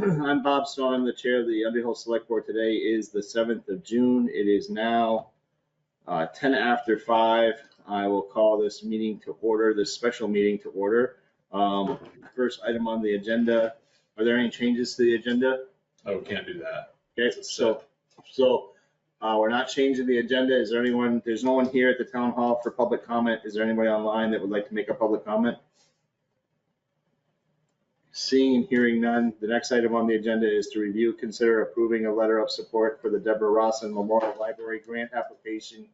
I'm Bob Stone. I'm the chair of the Underhill Selectboard. Today is the 7th of June. It is now 10 after 5. I will call this meeting to order, this special meeting to order. First item on the agenda. Are there any changes to the agenda? Oh, we can't do that. Okay, so we're not changing the agenda. Is there anyone, there's no one here at the town hall for public comment. Is there anybody online that would like to make a public comment? Seeing and hearing none, the next item on the agenda is to review, consider approving a letter of support for the Deborah Rawson Memorial Library grant application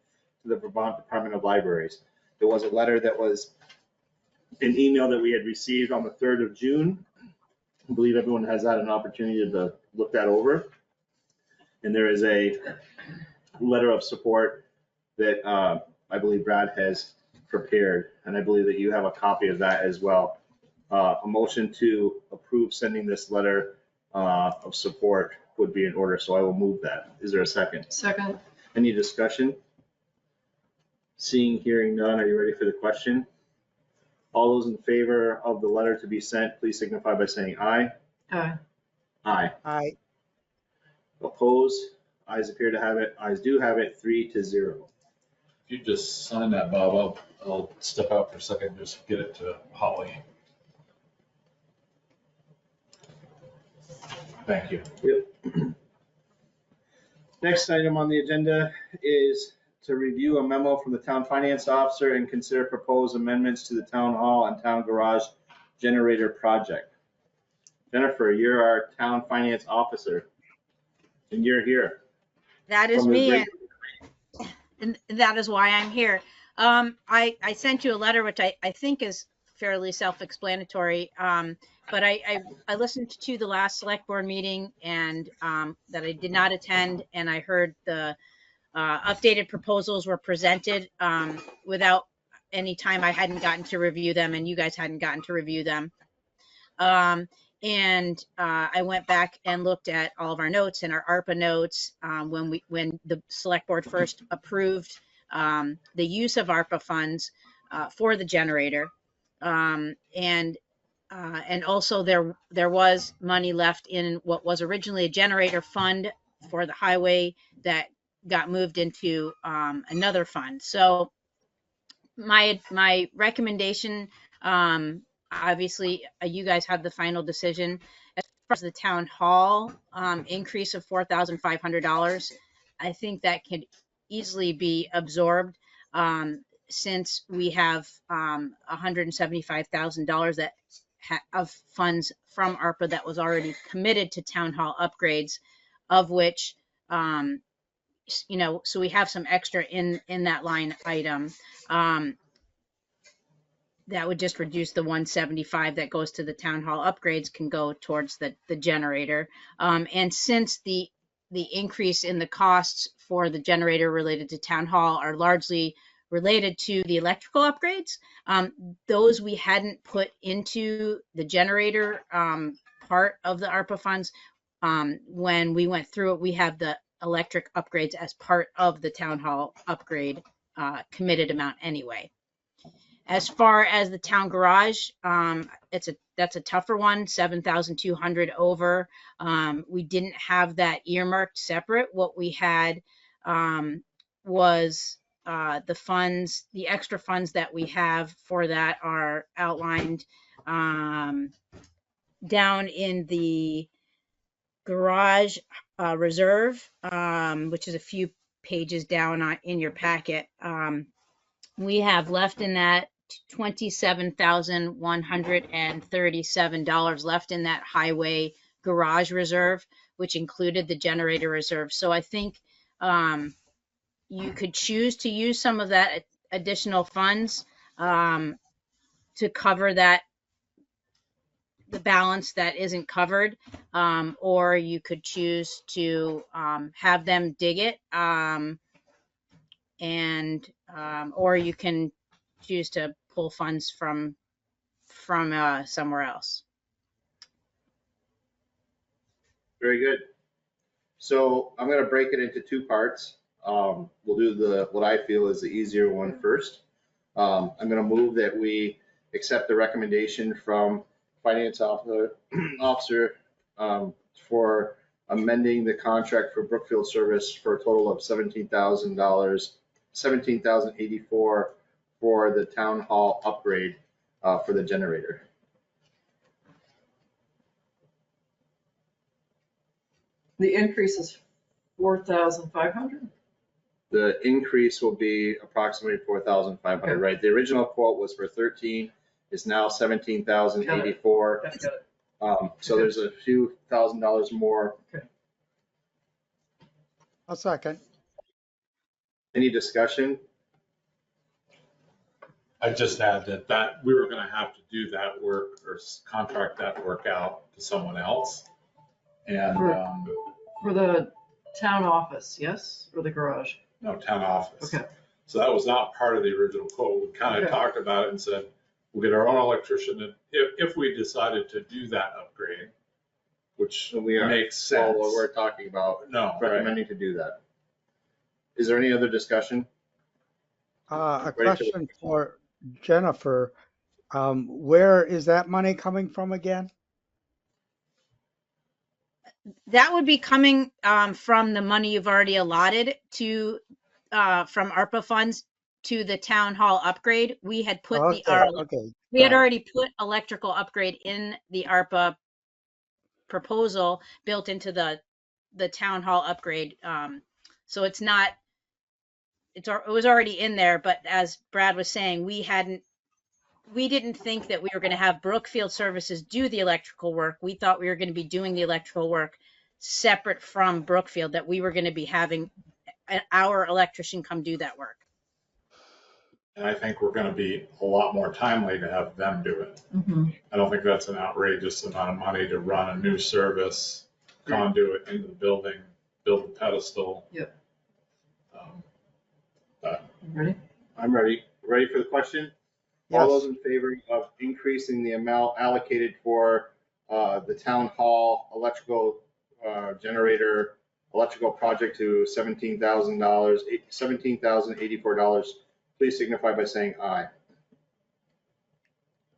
to the Vermont Department of Libraries. There was a letter that was an email that we had received on the 3rd of June. I believe everyone has had an opportunity to look that over. And there is a letter of support that I believe Brad has prepared, and I believe that you have a copy of that as well. A motion to approve sending this letter of support would be in order, so I will move that. Is there a second? Second. Any discussion? Seeing, hearing none, are you ready for the question? All those in favor of the letter to be sent, please signify by saying aye. Aye. Aye. Aye. Opposed? Ayes appear to have it. Ayes do have it, 3-0. If you just sign that, Bob, I'll step out for a second, just get it to Holly. Thank you. Yep. Next item on the agenda is to review a memo from the town finance officer and consider proposed amendments to the town hall and town garage generator project. Jennifer, you're our town finance officer, and you're here. That is me, and that is why I'm here. I sent you a letter, which I think is fairly self-explanatory, but I listened to the last select board meeting and that I did not attend, and I heard the updated proposals were presented without any time. I hadn't gotten to review them, and you guys hadn't gotten to review them. And I went back and looked at all of our notes and our ARPA notes when the select board first approved the use of ARPA funds for the generator. And also there was money left in what was originally a generator fund for the highway that got moved into another fund. So my recommendation, obviously you guys have the final decision. As far as the town hall increase of $4,500, I think that could easily be absorbed since we have $175,000 that of funds from ARPA that was already committed to town hall upgrades, of which so we have some extra in that line item. That would just reduce the 175 that goes to the town hall upgrades can go towards the generator. And since the increase in the costs for the generator related to town hall are largely related to the electrical upgrades, those we hadn't put into the generator part of the ARPA funds. When we went through it, we have the electric upgrades as part of the town hall upgrade committed amount anyway. As far as the town garage, that's a tougher one, 7,200 over. We didn't have that earmarked separate. What we had was the funds, the extra funds that we have for that are outlined down in the garage reserve, which is a few pages down in your packet. We have left in that $27,137 left in that highway garage reserve, which included the generator reserve. So I think you could choose to use some of that additional funds to cover the balance that isn't covered, or you could choose to have them dig it, or you can choose to pull funds from somewhere else. Very good. So I'm going to break it into two parts. We'll do what I feel is the easier one first. I'm going to move that we accept the recommendation from Finance Officer for amending the contract for Brookfield Service for a total of $17,000, $17,084 for the town hall upgrade for the generator. The increase is 4,500? The increase will be approximately 4,500, Okay. right? The original quote was for 13, it's now 17,084. Got it. So Okay. there's a few $1,000s more. A second. Any discussion? I just add that we were gonna have to do that work or contract that work out to someone else. And, For the town office, yes, or the garage? no, town office. Okay. So that was not part of the original quote. We kind of Okay. talked about it and said, we'll get our own electrician, and if we decided to do that upgrade, which So we are, makes well, sense. we're talking about No, right. recommending to do that. Is there any other discussion? A Ready for the- question for Jennifer. Where is that money coming from again? That would be coming from the money you've already allotted to, from ARPA funds to the town hall upgrade. We had put Okay, okay. we had got it. already put electrical upgrade in the ARPA proposal built into the town hall upgrade. So it's not, it was already in there, but as Brad was saying, we didn't think that we were going to have Brookfield Services do the electrical work. We thought we were going to be doing the electrical work separate from Brookfield, that we were going to be having our electrician come do that work. And I think we're gonna be a lot more timely to have them do it. Mm-hmm. I don't think that's an outrageous amount of money to run a new service, conduit into the building, build the pedestal. Yep. But Ready? I'm ready. Ready for the question? All Yes, those in favor of increasing the amount allocated for the town hall electrical generator electrical project to $17,000, $17,084, please signify by saying aye.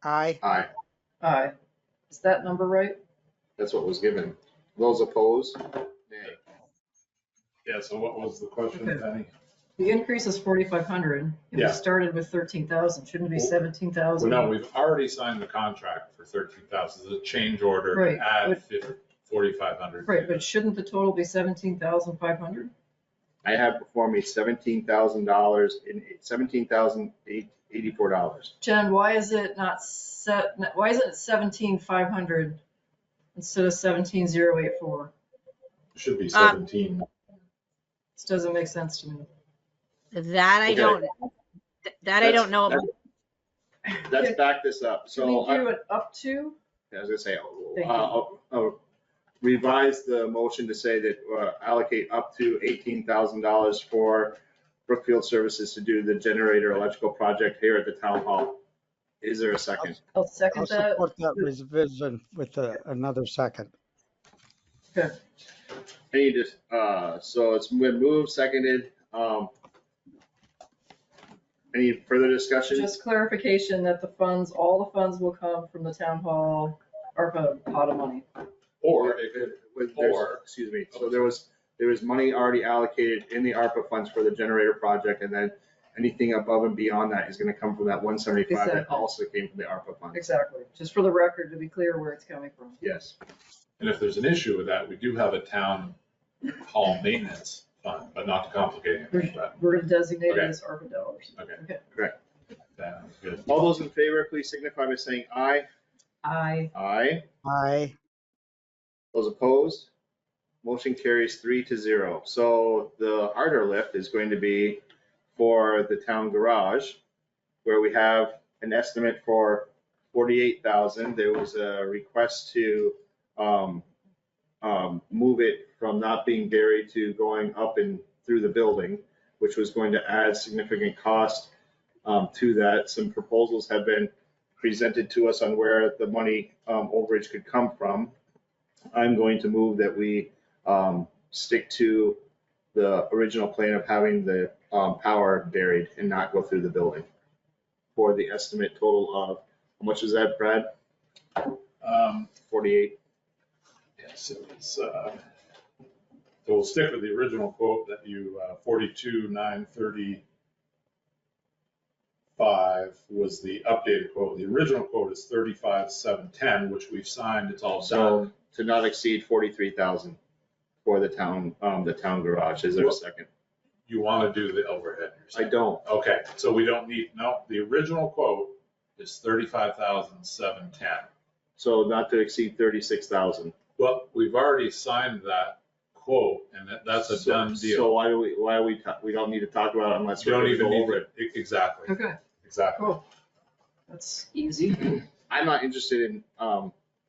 aye. Aye. Aye. Is that number right? That's what was given. Those opposed? Nay. yeah, so what was the question, Okay. Penny? The increase is 4,500. And we Yeah. started with 13,000. Shouldn't it be Well, 17,000? Well, no, we've already signed the contract for 13,000. It's a change order Right, to add but- 4,500. Right, but shouldn't the total be 17,500? I have before me $17,000 in $17,084. Jen, why is it not why is it 17,500 instead of 17,084? Should be 17. This doesn't make sense to me. That I Okay. don't, that I don't know about. Let's back this up. Can we So do it up to? I was gonna say, Thank you. I'll revise the motion to say that allocate up to $18,000 for Brookfield Services to do the generator electrical project here at the town hall. Is there a second? I'll I'll second that. support that revision with another second. Okay. Any so it's been moved, seconded. Any further discussion? Just clarification that the funds, all the funds will come from the town hall ARPA pot of money. Or it could, Excuse me, so there was money already allocated in the ARPA funds for the generator project, and then anything above and beyond that is gonna come from that 175 that Exactly. also came from the ARPA funds. Exactly. Just for the record, to be clear where it's coming from. Yes. and if there's an issue with that, we do have a town hall maintenance fund, but not to complicate anything, but We're gonna designate it Okay. as ARPA dollars. okay. Okay. Sounds good. All those in favor, please signify by saying aye. Aye. Aye. Aye. Those opposed? Motion carries 3-0. So the harder lift is going to be for the town garage, where we have an estimate for 48,000. There was a request to move it from not being buried to going up and through the building, which was going to add significant cost to that. Some proposals have been presented to us on where the money overage could come from. I'm going to move that we stick to the original plan of having the power buried and not go through the building for the estimate total of, how much is that, Brad? 48. Yeah, So we'll stick with the original quote that you, 42,935 was the updated quote. The original quote is 35,710, which we've signed, it's all done. So to not exceed 43,000 for the town garage. Is there a second? You want to do the overhead? you're I saying? don't. Okay, so we don't need, no, the original quote is 35,710. So not to exceed 36,000. Well, we've already signed that quote, and that's a done deal. So why we don't need to talk about it unless You we're don't going to even go need over to, it. exactly, Okay, exactly. cool. That's easy. I'm not interested in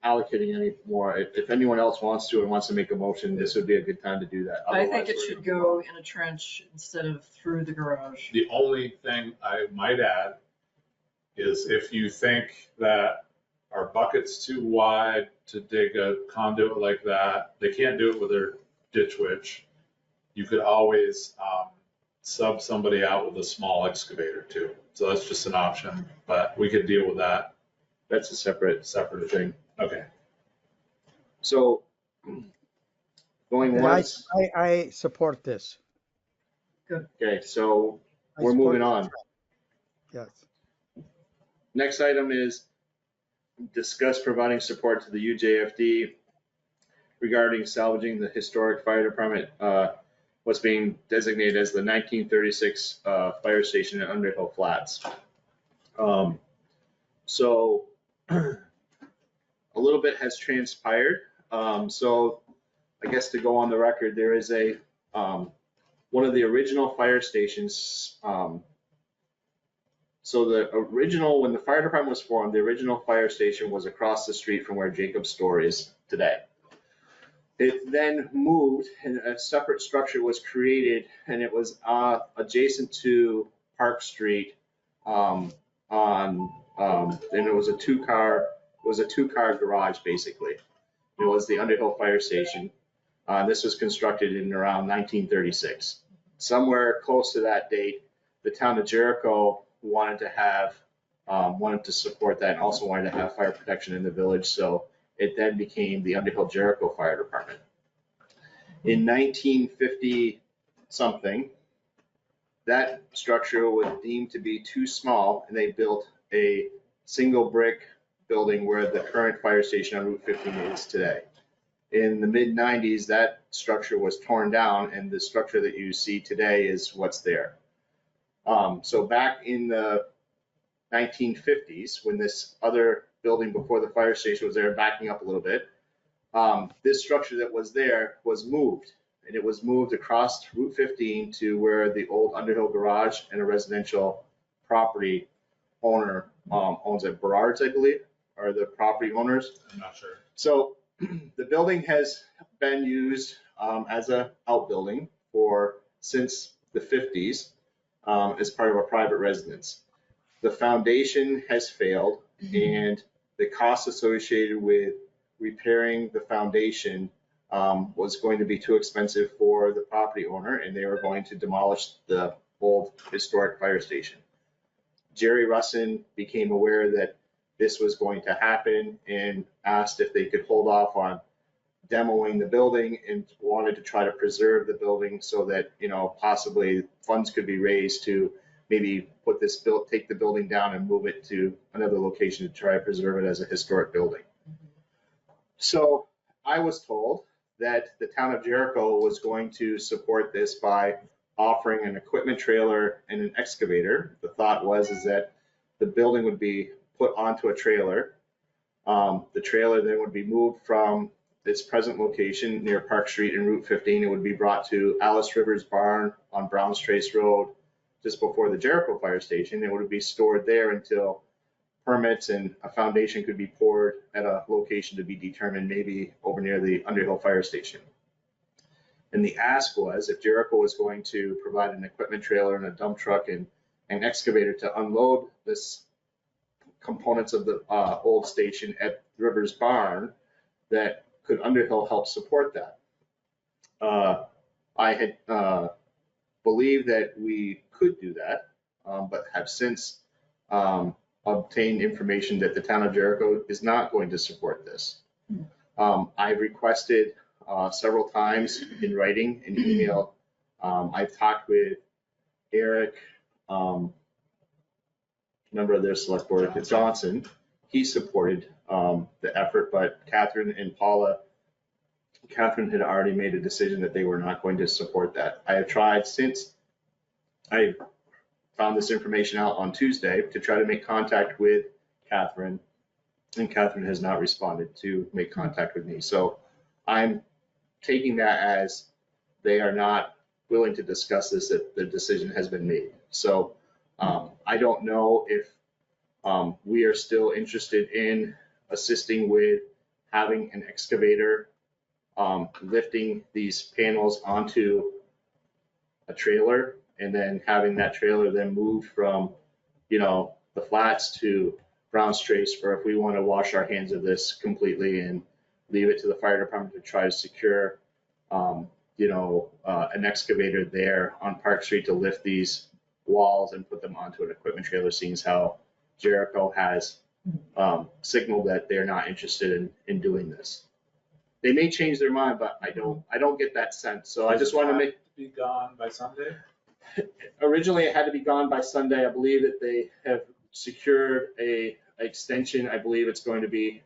allocating any more. If anyone else wants to and wants to make a motion, this would be a good time to do that. I think Otherwise, it we're should gonna- go in a trench instead of through the garage. The only thing I might add is if you think that our bucket's too wide to dig a conduit like that, they can't do it with their ditch witch. You could always sub somebody out with a small excavator too. So that's just an option, but we could deal with that That's a separate thing. Okay. So going And once, I support this. okay, so I we're support moving this. on. Yes. Next item is discuss providing support to the UJFD regarding salvaging the historic fire department, what's being designated as the 1936 fire station at Underhill Flats. So a little bit has transpired. So I guess to go on the record, there is a one of the original fire stations. So the original, when the fire department was formed, the original fire station was across the street from where Jacob's store is today. It then moved and a separate structure was created, and it was adjacent to Park Street and it was a two-car garage basically. It was the Underhill Fire Station. This was constructed in around 1936. Somewhere close to that date, the town of Jericho wanted to support that and also wanted to have fire protection in the village. So it then became the Underhill Jericho Fire Department. In 1950 something, that structure was deemed to be too small and they built a single brick building where the current fire station on Route 15 is today. In the mid-90s, that structure was torn down and the structure that you see today is what's there. So back in the 1950s, when this other building before the fire station was there, backing up a little bit, this structure that was there was moved. And it was moved across Route 15 to where the old Underhill garage and a residential property owner owns it. Berard's, I believe, are the property owners. I'm not sure. So the building has been used as an outbuilding since the 50s as part of a private residence. The foundation has failed and the cost associated with repairing the foundation was going to be too expensive for the property owner and they were going to demolish the old historic fire station. Jerry Rawson became aware that this was going to happen and asked if they could hold off on demoing the building and wanted to try to preserve the building so that, possibly funds could be raised to maybe take the building down and move it to another location to try to preserve it as a historic building. So I was told that the town of Jericho was going to support this by offering an equipment trailer and an excavator. The thought was that the building would be put onto a trailer. The trailer then would be moved from its present location near Park Street and Route 15. It would be brought to Alice Rivers Barn on Browns Trace Road, just before the Jericho Fire Station. It would be stored there until permits and a foundation could be poured at a location to be determined, maybe over near the Underhill Fire Station. And the ask was if Jericho was going to provide an equipment trailer and a dump truck and an excavator to unload this components of the old station at Rivers Barn, that could Underhill help support that? I had believed that we could do that, but have since obtained information that the town of Jericho is not going to support this. I've requested several times in writing and email. I've talked with Eric, member of their select board, Johnson. He supported the effort, but Catherine and Paula, Catherine had already made a decision that they were not going to support that. I have tried since I found this information out on Tuesday to try to make contact with Catherine, and Catherine has not responded to make contact with me. So I'm taking that as they are not willing to discuss this, that the decision has been made. So I don't know if we are still interested in assisting with having an excavator lifting these panels onto a trailer and then having that trailer then moved from, the flats to Brown's Trace, or if we want to wash our hands of this completely and leave it to the fire department to try to secure, an excavator there on Park Street to lift these walls and put them onto an equipment trailer, seeing as how Jericho has signaled that they're not interested in doing this. They may change their mind, but I don't get that sense. So I just want to make. Be gone by Sunday? Originally, it had to be gone by Sunday. I believe that they have secured a extension. I believe it's going to be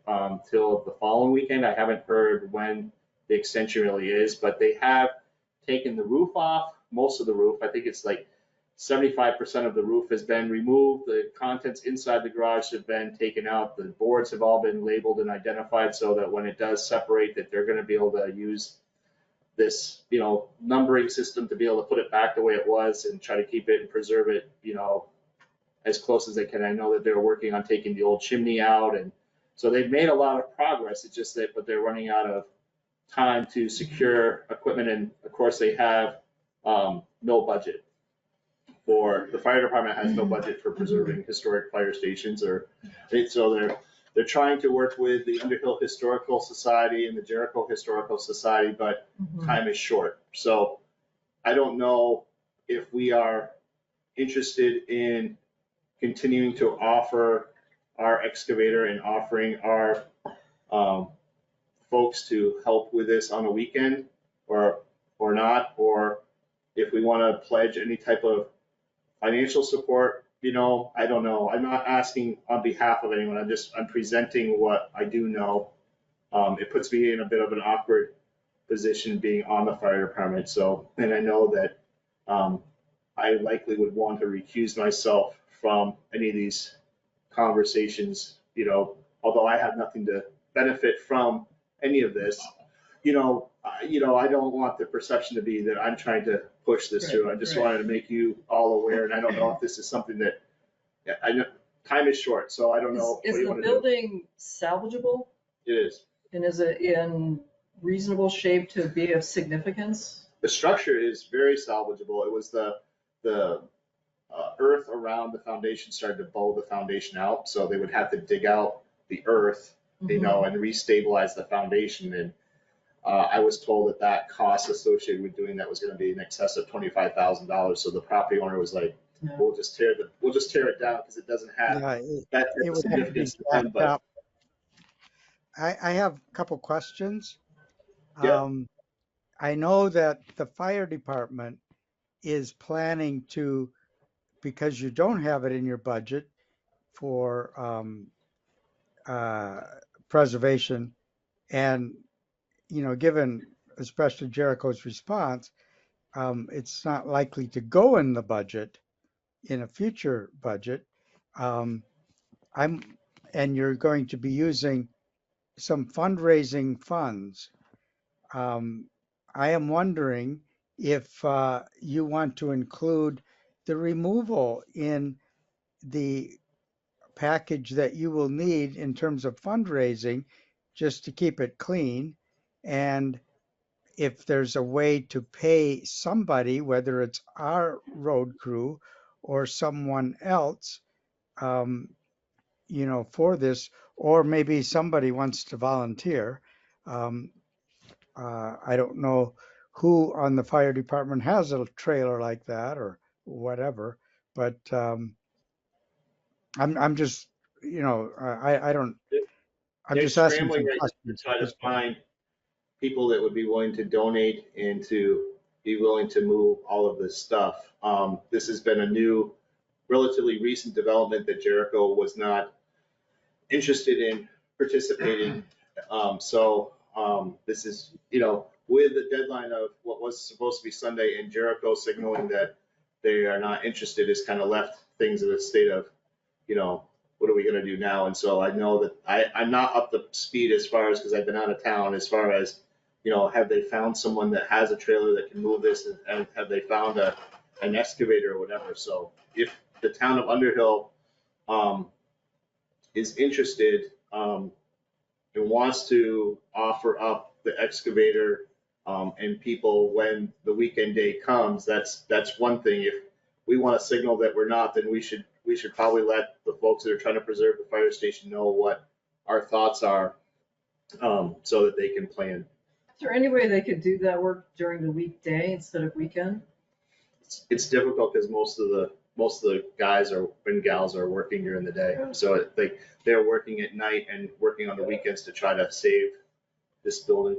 till the following weekend. I haven't heard when the extension really is, but they have taken the roof off, most of the roof. I think it's like 75% of the roof has been removed. The contents inside the garage have been taken out. The boards have all been labeled and identified so that when it does separate, that they're going to be able to use this, numbering system to be able to put it back the way it was and try to keep it and preserve it, as close as they can. I know that they're working on taking the old chimney out, and so they've made a lot of progress. It's just that, but they're running out of time to secure equipment, and of course they have no budget. For the fire department has no budget for preserving historic fire stations, so they're trying to work with the Underhill Historical Society and the Jericho Historical Society, but time is short. So I don't know if we are interested in continuing to offer our excavator and offering our folks to help with this on a weekend or not, or if we want to pledge any type of financial support. I don't know. I'm not asking on behalf of anyone. I'm presenting what I do know. It puts me in a bit of an awkward position being on the fire department. So, and I know that I likely would want to recuse myself from any of these conversations, although I have nothing to benefit from any of this. I don't want the perception to be that I'm trying to push this through. I just wanted to make you all aware, and I don't know if this is something that, I know time is short, so I don't know. Is the building salvageable? It is. And is it in reasonable shape to be of significance? The structure is very salvageable. It was the earth around the foundation started to bow the foundation out, so they would have to dig out the earth, and restabilize the foundation. And I was told that cost associated with doing that was going to be in excess of $25,000. So the property owner was like, "We'll just tear it down because it doesn't have that type of significance to them." But I have a couple questions. Yeah. I know that the fire department is planning to, because you don't have it in your budget for preservation, and given especially Jericho's response, it's not likely to go in the budget in a future budget. And you're going to be using some fundraising funds. I am wondering if you want to include the removal in the package that you will need in terms of fundraising, just to keep it clean. And if there's a way to pay somebody, whether it's our road crew or someone else, for this, or maybe somebody wants to volunteer. I don't know who on the fire department has a trailer like that or whatever, but I'm just, I don't. I'm They're just asking scrambling some right now to questions. try to find people that would be willing to donate and to be willing to move all of this stuff. This has been a new, relatively recent development that Jericho was not interested in participating. This is, with the deadline of what was supposed to be Sunday and Jericho signaling that they are not interested, has kind of left things in a state of, what are we gonna do now? And so I know that I'm not up to speed as far as, because I've been out of town, as far as, have they found someone that has a trailer that can move this, and have they found an excavator or whatever? So if the town of Underhill is interested and wants to offer up the excavator and people when the weekend day comes, that's one thing. If we want to signal that we're not, then we should probably let the folks that are trying to preserve the fire station know what our thoughts are, so that they can plan. Is there any way they could do that work during the weekday instead of weekend? It's difficult because most of the guys and gals are working during the day. So they're working at night and working on the weekends to try to save this building.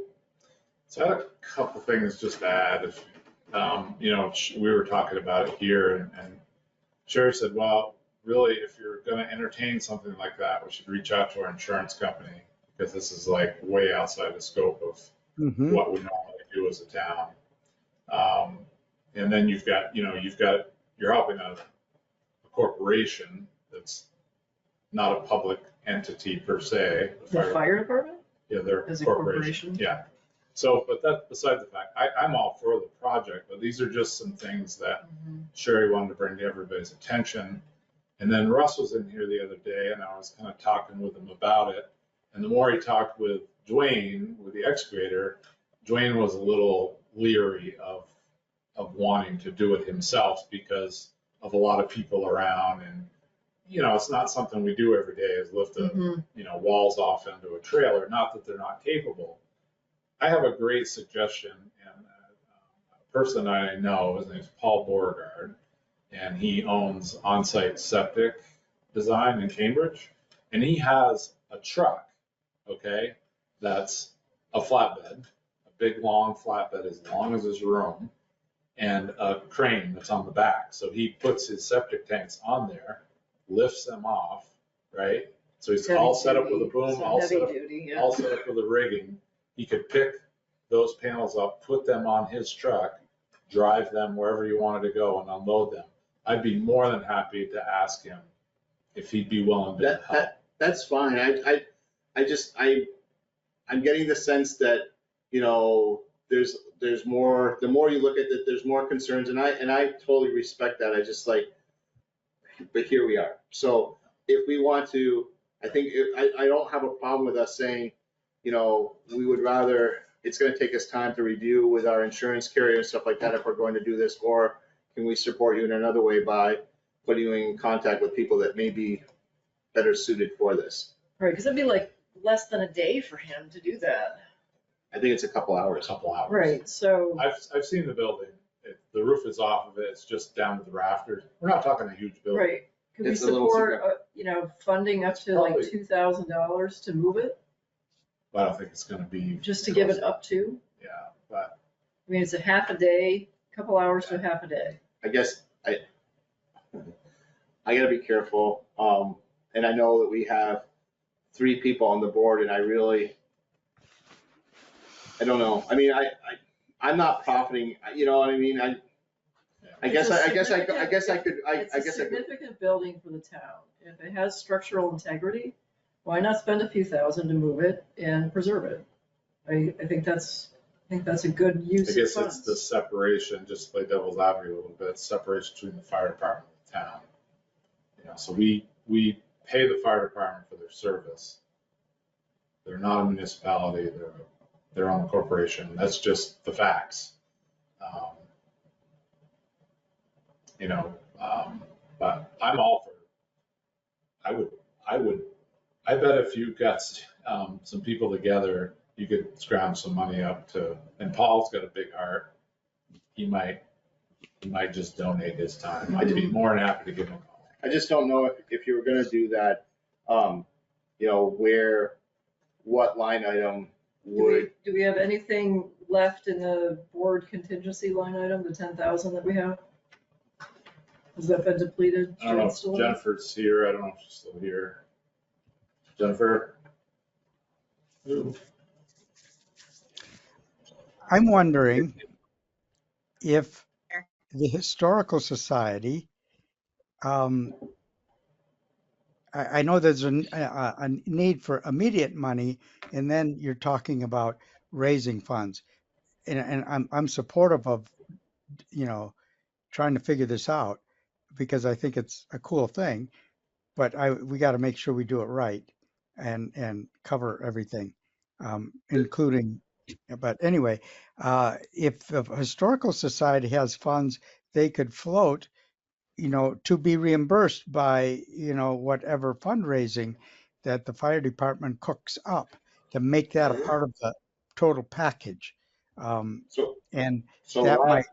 So I had a couple things just to add. We were talking about it here, and Sherry said, well, really, if you're going to entertain something like that, we should reach out to our insurance company, because this is like way outside the scope of what we normally do as a town. And then you're helping a corporation that's not a public entity per se. The fire department? Yeah, they're As a corporation. corporation? Yeah. So, but that beside the fact, I'm all for the project, but these are just some things that Sherry wanted to bring to everybody's attention. And then Russ was in here the other day, and I was kind of talking with him about it. And the more he talked with Dwayne, with the excavator, Dwayne was a little leery of wanting to do it himself because of a lot of people around. And, it's not something we do every day, is lift walls off into a trailer. Not that they're not capable. I have a great suggestion, and a person I know, his name's Paul Beauregard, and he owns On-Site Septic Design in Cambridge, and he has a truck, okay, that's a flatbed, a big long flatbed as long as his room, and a crane that's on the back. So he puts his septic tanks on there, lifts them off, right? So he's all set up with a boom, all set up with a rigging. He could pick those panels up, put them on his truck, drive them wherever he wanted to go, and unload them. I'd be more than happy to ask him if he'd be willing to help. That's fine. I'm getting the sense that, there's more, the more you look at it, there's more concerns, and I totally respect that. I just but here we are. So if we want to, I think I don't have a problem with us saying, we would rather, it's going to take us time to review with our insurance carrier and stuff like that if we're going to do this, or can we support you in another way by putting you in contact with people that may be better suited for this? Right, because it'd be like less than a day for him to do that. I think it's a couple hours. Right, so. I've seen the building. The roof is off of it. It's just down to the rafters. We're not talking a huge building. Right, could we It's a little support, funding up to like Probably. $2,000 to move it, I don't think it's going to be. just to give it up to? Yeah, but I mean, it's a half a day, couple hours to a half a day. I guess I gotta be careful. And I know that we have 3 people on the board, and I don't know. I mean, I'm not profiting, you know what I mean? I guess I could. It's a significant building for the town. If it has structural integrity, why not spend a few thousand to move it and preserve it? I think that's a good use of I guess funds. it's the separation, just to play devil's advocate a little bit, separation between the fire department and the town. So we pay the fire department for their service. They're not a municipality, they're their own corporation. That's just the facts. But I'm all for, I bet if you got some people together, you could scrounge some money up and Paul's got a big heart. He might just donate his time. I'd be more than happy to give him a call. I just don't know if you were gonna do that, where what line item Do would, we have anything left in the board contingency line item, the 10,000 that we have? Has that been depleted? I don't know Jen if still have it? Jennifer's here. I don't know if she's still here. Jennifer? Ooh. I'm wondering if the Historical Society, I know there's a need for immediate money, and then you're talking about raising funds. And I'm supportive of, you know, trying to figure this out because I think it's a cool thing, but we got to make sure we do it right and cover everything, including, but anyway, if the Historical Society has funds, they could float, you know, to be reimbursed by, you know, whatever fundraising that the fire department cooks up to make that a part of the total package. so, And so that might,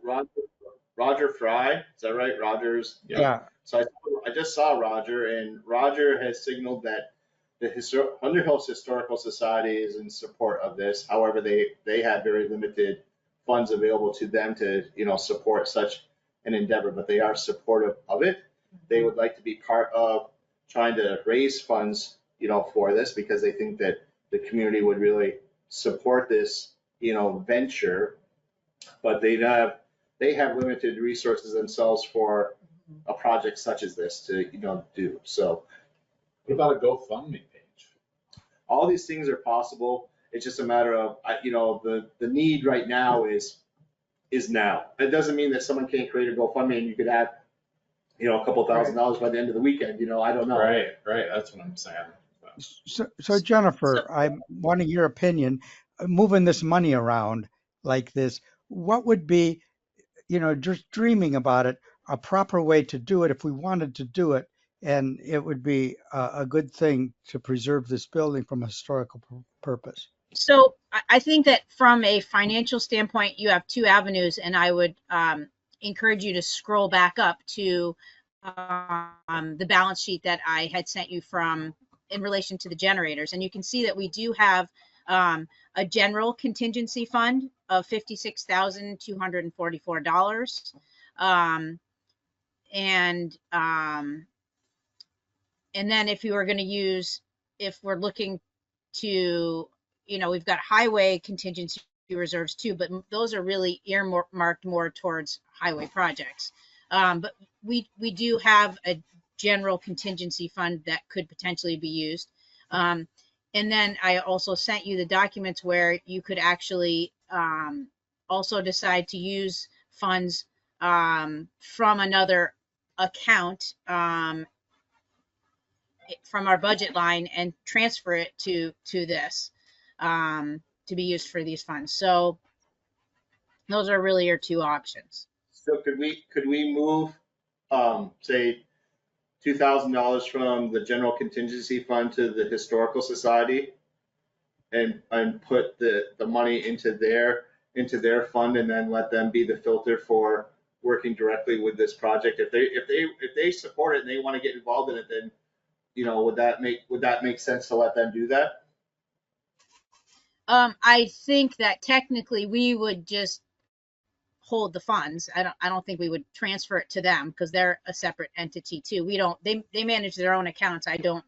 Roger Fry, is that right? Roger's, yeah, so I just saw Roger, and Roger has signaled that the Underhill Historical Society is in support of this. However, they have very limited funds available to them to, you know, support such an endeavor, but they are supportive of it. They would like to be part of trying to raise funds, you know, for this because they think that the community would really support this, you know, venture. But they have limited resources themselves for a project such as this to, you know, do. So What about a GoFundMe page? all these things are possible. It's just a matter of, you know, the need right now is now. It doesn't mean that someone can't create a GoFundMe and you could have, you know, a couple $1,000s by the end of the weekend, you know, I don't know. Right, that's what I'm saying. so Jennifer, I'm wanting your opinion, moving this money around like this, what would be, you know, just dreaming about it, a proper way to do it if we wanted to do it, and it would be a good thing to preserve this building from a historical purpose. So I think that from a financial standpoint, you have two avenues, and I would encourage you to scroll back up to the balance sheet that I had sent you from in relation to the generators. And you can see that we do have a general contingency fund of $56,244. And then if you are going to use, if we're looking to, you know, we've got highway contingency reserves too, but those are really earmarked more towards highway projects. But we do have a general contingency fund that could potentially be used. And then I also sent you the documents where you could actually also decide to use funds from another account from our budget line and transfer it to this to be used for these funds. So those are really your two options. So could we move, say, $2,000 from the general contingency fund to the Historical Society and put the money into their fund and then let them be the filter for working directly with this project? If they support it and they want to get involved in it, then, you know, would that make sense to let them do that? I think that technically we would just hold the funds. I don't think we would transfer it to them because they're a separate entity too. They manage their own accounts. I don't,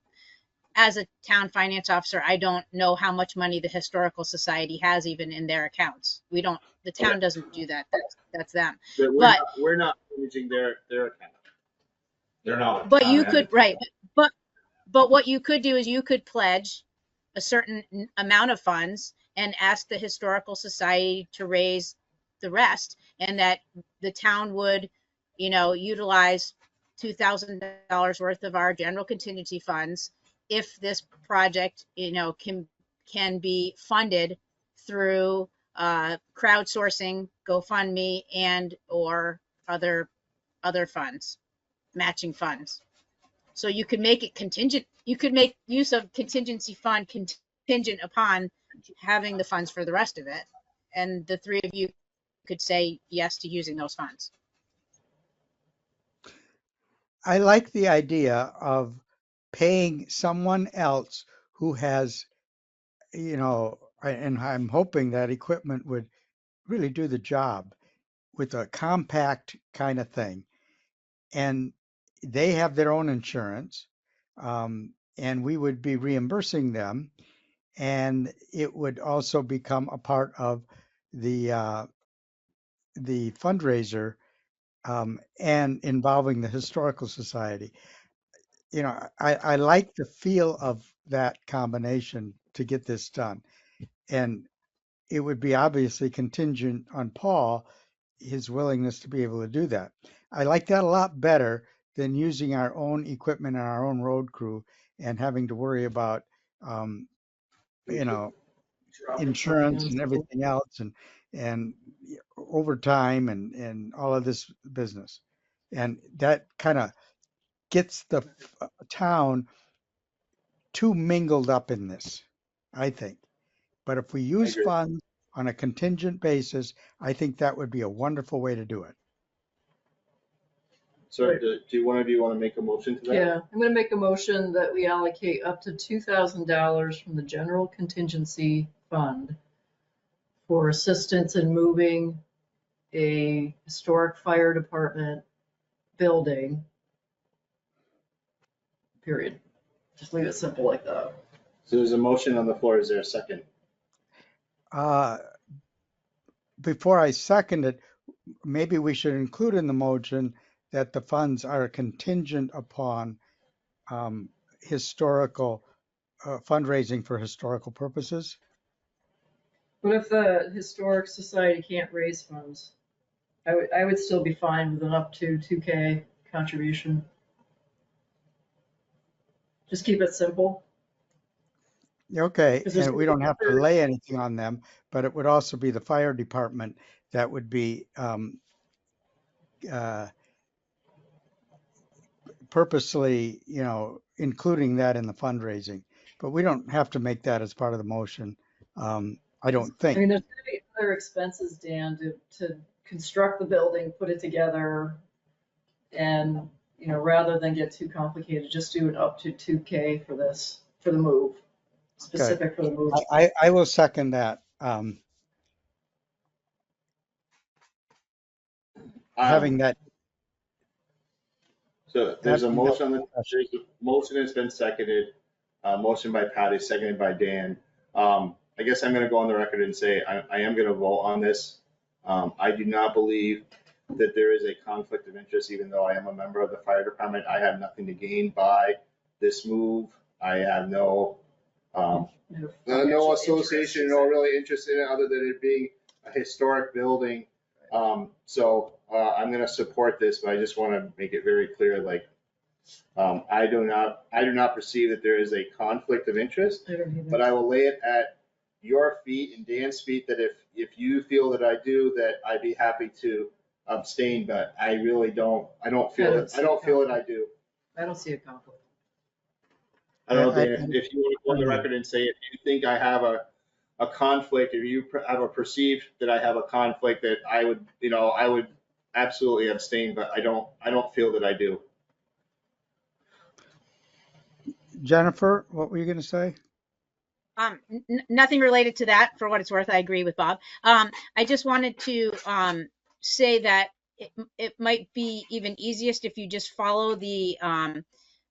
as a town finance officer, I don't know how much money the Historical Society has even in their accounts. The town doesn't do that. That's them. We're not managing their account. They're not. But you could, right. But what you could do is you could pledge a certain amount of funds and ask the Historical Society to raise the rest, and that the town would, you know, utilize $2,000 worth of our general contingency funds if this project, you know, can be funded through crowdsourcing, GoFundMe, and or other funds, matching funds. So you could make it contingent. You could make use of contingency fund contingent upon having the funds for the rest of it. And the three of you could say yes to using those funds. I like the idea of paying someone else who has you know, and I'm hoping that equipment would really do the job with a compact kind of thing. And they have their own insurance, and we would be reimbursing them, and it would also become a part of the fundraiser, and involving the historical society. You know, I like the feel of that combination to get this done, and it would be obviously contingent on Paul, his willingness to be able to do that. I like that a lot better than using our own equipment and our own road crew and having to worry about, um, you know, insurance and everything else, and overtime and all of this business. And that kind of gets the town too mingled up in this, I think. But if we I use agree. funds on a contingent basis, I think that would be a wonderful way to do it. So Right. do one of you want to make a motion to that? Yeah, I'm gonna make a motion that we allocate up to $2,000 from the general contingency fund for assistance in moving a historic fire department building. Period. Just leave it simple like that. So there's a motion on the floor. Is there a second? Uh, Before I second it, maybe we should include in the motion that the funds are contingent upon historical fundraising for historical purposes. What if the historic society can't raise funds? I would still be fine with an up to 2K contribution. Just keep it simple. Okay, 'Cause there's and we don't have to lay anything on them, but it would also be the fire department that would be uh, purposely, including that in the fundraising. But we don't have to make that as part of the motion. I don't I think. mean, there's gonna be other expenses, Dan, to construct the building, put it together. And, rather than get too complicated, just do an up to 2K for this, for the move, specific for the move. I will second that. Having that. So there's a having motion, that there's a motion that's been seconded, motion by Patty, seconded by Dan. I guess I'm gonna go on the record and say I am gonna vote on this. I do not believe that there is a conflict of interest, even though I am a member of the fire department. I have nothing to gain by this move. I have no association, no really interest in it, other than it being a historic building. So I'm gonna support this, but I just wanna make it very clear, like, I do not perceive that there is a conflict of interest, but I will lay it at your feet and Dan's feet that if you feel that I do, that I'd be happy to abstain, but I really don't, I don't feel that I do. I don't see a conflict. I don't know, Dan, if you want to go on the record and say, if you think I have a conflict, if you have a perceived that I have a conflict, that I would absolutely abstain, but I don't feel that I do. Jennifer, what were you going to say? Nothing related to that. For what it's worth, I agree with Bob. I just wanted to say that it might be even easiest if you just follow the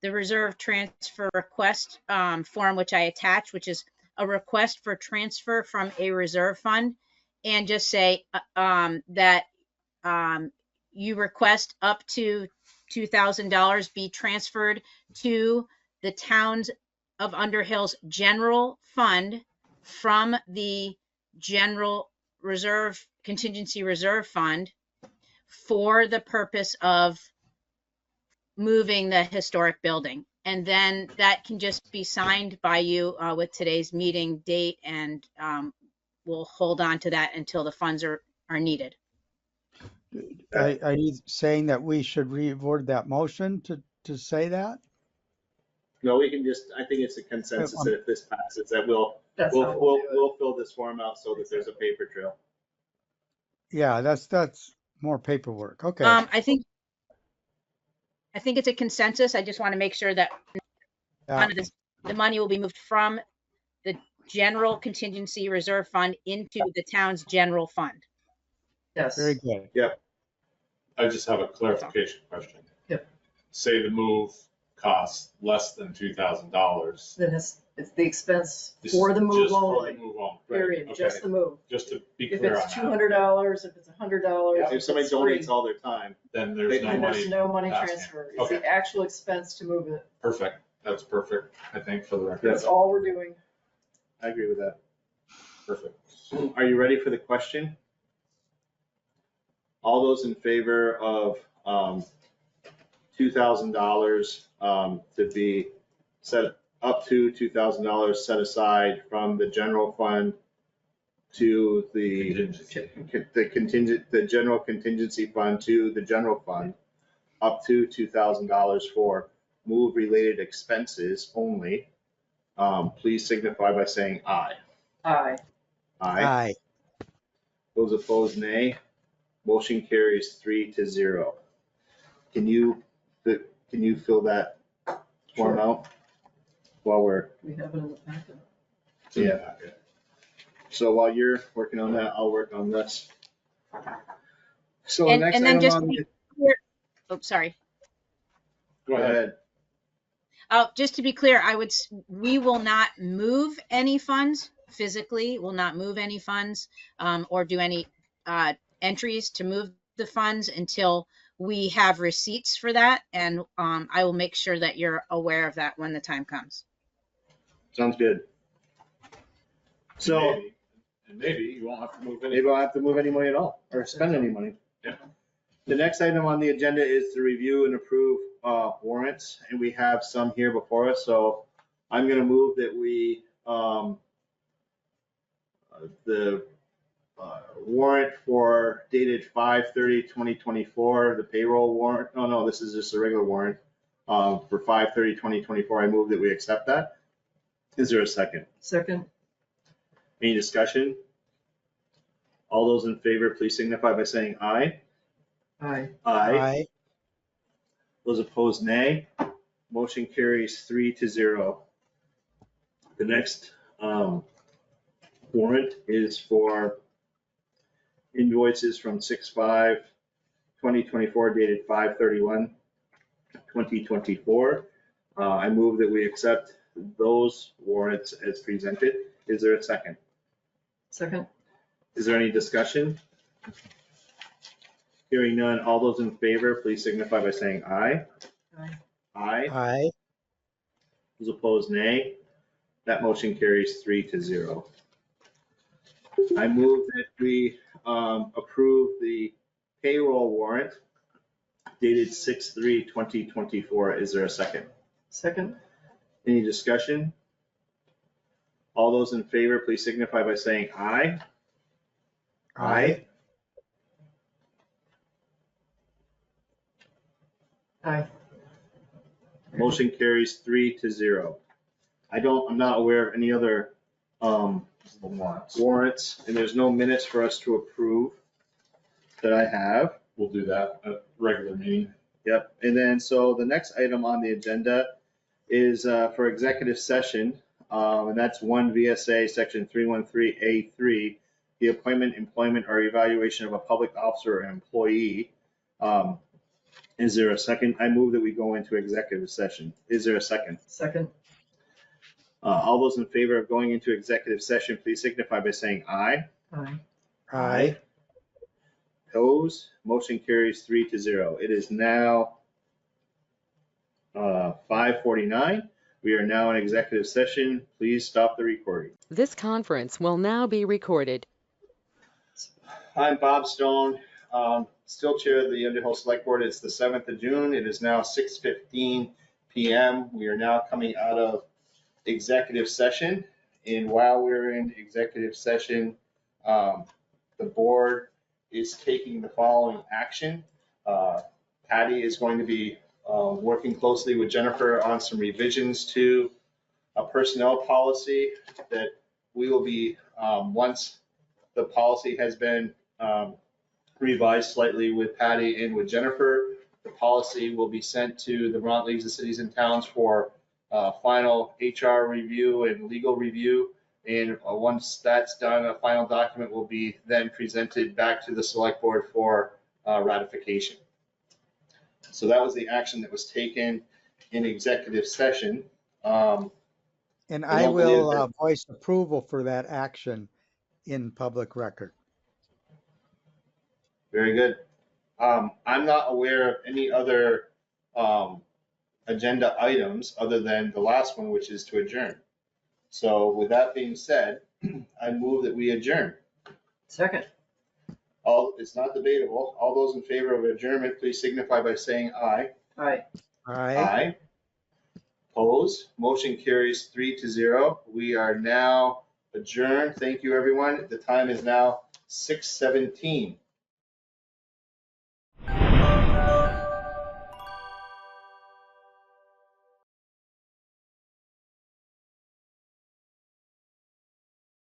reserve transfer request form, which I attach, which is a request for transfer from a reserve fund, and just say that you request up to $2,000 be transferred to the towns of Underhill's general fund from the general reserve contingency reserve fund for the purpose of moving the historic building. And then that can just be signed by you with today's meeting date, and we'll hold on to that until the funds are needed. Are you saying that we should reword that motion to say that? No, we can just, I think it's a consensus that if this passes, that we'll fill this form out so that there's a paper trail. Yeah, that's more paperwork. Okay. I think it's a consensus. I just want to make sure that none of this, the money will be moved from the general contingency reserve fund into the town's general fund. Yes. Very good. I just have a clarification question. Yep. Say the move costs less than $2,000. Then it's the expense for the move Just for the only, move only. period, Okay. just the move. Just to be If clear on it's that, $200, if it's $100. If somebody donates all their time, then there's no Then money. there's no money passed. transfer. It's Okay. the actual expense to move it. Perfect. That's perfect, I think, for the record. That's all we're doing. I agree with that. Perfect. Are you ready for the question? All those in favor of $2,000 to be set, up to $2,000 set aside from the general fund to the general contingency fund to the general fund, up to $2,000 for move related expenses only, please signify by saying aye. Aye. Aye. Those opposed, nay. Motion carries 3-0. Can you fill that form out while we're, We have it in the packet. yeah. So while you're working on that, I'll work on this. So the And- next and then item just on to the, Oh, sorry. go ahead. Just to be clear, we will not move any funds physically, will not move any funds, or do any, entries to move the funds until we have receipts for that. And, I will make sure that you're aware of that when the time comes. Sounds good. So Maybe you won't have to move any. maybe I'll have to move any money at all or spend any money. Yeah. The next item on the agenda is to review and approve warrants, and we have some here before us. So I'm gonna move that we, the warrant for dated 5/30/2024, the payroll warrant, oh no, this is just a regular warrant, for 5/30/2024, I move that we accept that. Is there a second? Second. Any discussion? All those in favor, please signify by saying aye. Aye. Aye. Those opposed, nay. Motion carries 3-0. The next warrant is for invoices from 6/5/2024 dated 5/31/2024. I move that we accept those warrants as presented. Is there a second? Second. Is there any discussion? Hearing none, all those in favor, please signify by saying aye. Aye. Aye. Aye. Those opposed, nay. That motion carries 3-0. I move that we approve the payroll warrant dated 6/3/2024. Is there a second? Second. Any discussion? All those in favor, please signify by saying aye. Aye. Aye. Motion carries 3-0. I'm not aware of any other warrants, and there's no minutes for us to approve that I have. We'll do that at regular meeting. Yep, and then, so the next item on the agenda is for executive session, and that's 1 VSA section 313A3, the appointment, employment, or evaluation of a public officer or employee. Is there a second? I move that we go into executive session. Is there a second? Second. All those in favor of going into executive session, please signify by saying aye. Aye. Aye. Opposed? Motion carries 3-0. It is now 5:49. We are now in executive session. Please stop the recording. This conference will now be recorded. I'm Bob Stone, still chair of the Underhill Selectboard. It's the 7th of June. It is now 6:15 PM. We are now coming out of executive session. And while we're in executive session, the board is taking the following action. Patty is going to be working closely with Jennifer on some revisions to a personnel policy that we will be, once the policy has been revised slightly with Patty and with Jennifer, the policy will be sent to the Vermont Leagues of Cities and Towns for final HR review and legal review. And once that's done, a final document will be then presented back to the select board for ratification. So that was the action that was taken in executive session. And I I don't believe will that- voice approval for that action in public record. Very good. I'm not aware of any other agenda items other than the last one, which is to adjourn. So with that being said, I move that we adjourn. Second. It's not debatable. All those in favor of adjournment, please signify by saying aye. Aye. Aye. Opposed? Motion carries 3-0. We are now adjourned. Thank you, everyone. The time is now 6:17.